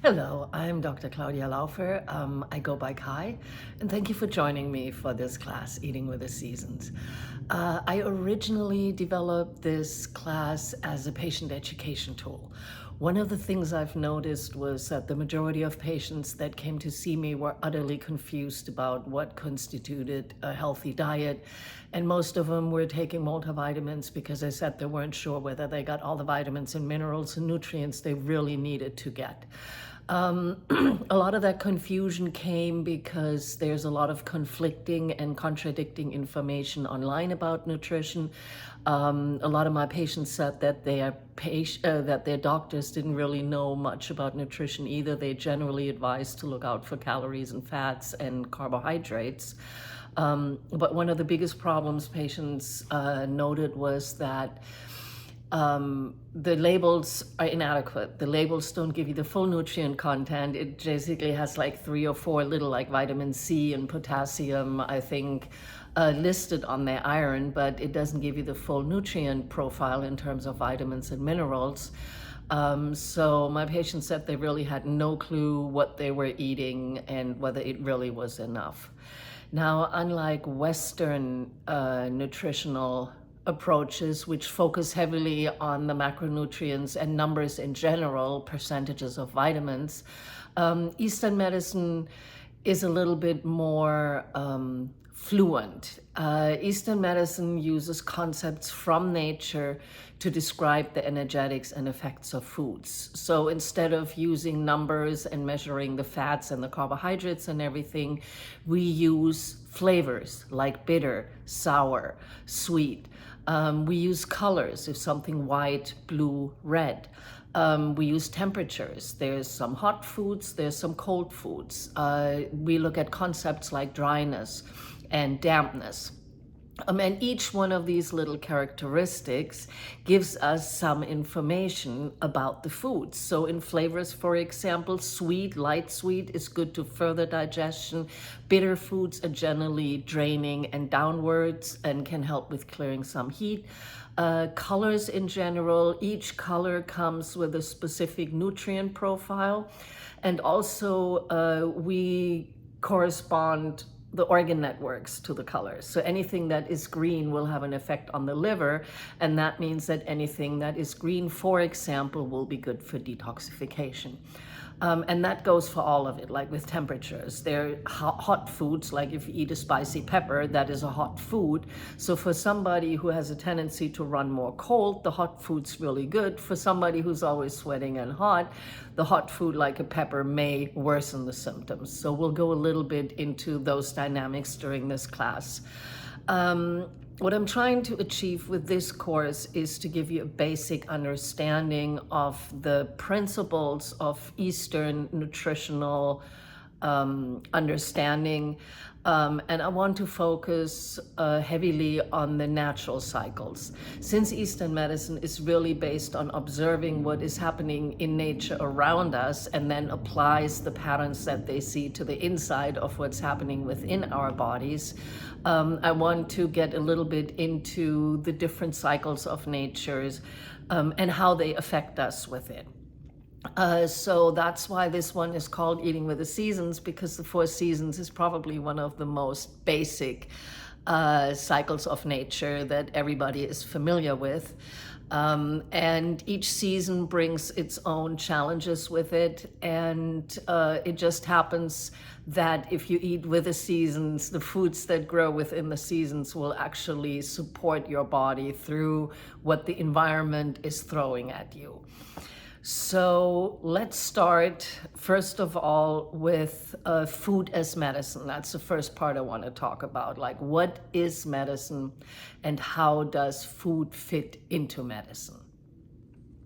Hello, I'm Dr. Claudia Laufer. I go by Kai, and thank you for joining me for this class, Eating with the Seasons. I originally developed this class as a patient education tool. One of the things I've noticed was that the majority of patients that came to see me were utterly confused about what constituted a healthy diet, and most of them were taking multivitamins because they said they weren't sure whether they got all the vitamins and minerals and nutrients they really needed to get. A lot of that confusion came because there's a lot of conflicting and contradicting information online about nutrition. A lot of my patients said that that their doctors didn't really know much about nutrition either. They generally advised to look out for calories and fats and carbohydrates. But one of the biggest problems patients noted was that the labels are inadequate. The labels don't give you the full nutrient content. It basically has like 3 or 4 little like vitamin C and potassium, I think, listed on their iron, but it doesn't give you the full nutrient profile in terms of vitamins and minerals. So my patients said they really had no clue what they were eating and whether it really was enough. Now, unlike Western nutritional approaches, which focus heavily on the macronutrients and numbers in general, percentages of vitamins, Eastern medicine is a little bit more fluent. Eastern medicine uses concepts from nature to describe the energetics and effects of foods. So instead of using numbers and measuring the fats and the carbohydrates and everything, we use flavors like bitter, sour, sweet. We use colors, if something white, blue, red. We use temperatures. There's some hot foods, there's some cold foods. We look at concepts like dryness and dampness. And each one of these little characteristics gives us some information about the foods. So in flavors, for example, sweet, light sweet is good to further digestion. Bitter foods are generally draining and downwards and can help with clearing some heat. Colors in general, each color comes with a specific nutrient profile. And also we correspond the organ networks to the colors. So anything that is green will have an effect on the liver, and that means that anything that is green, for example, will be good for detoxification. And that goes for all of it, like with temperatures. There are hot foods, like if you eat a spicy pepper, that is a hot food. So for somebody who has a tendency to run more cold, the hot food's really good. For somebody who's always sweating and hot, the hot food like a pepper may worsen the symptoms. So we'll go a little bit into those dynamics during this class. What I'm trying to achieve with this course is to give you a basic understanding of the principles of Eastern nutritional understanding. And I want to focus heavily on the natural cycles. Since Eastern medicine is really based on observing what is happening in nature around us and then applies the patterns that they see to the inside of what's happening within our bodies, I want to get a little bit into the different cycles of natures and how they affect us with it. So that's why this one is called Eating with the Seasons, because the 4 seasons is probably one of the most basic cycles of nature that everybody is familiar with. And each season brings its own challenges with it. And it just happens that if you eat with the seasons, the foods that grow within the seasons will actually support your body through what the environment is throwing at you. So let's start, first of all, with food as medicine. That's the first part I want to talk about. Like, what is medicine and how does food fit into medicine?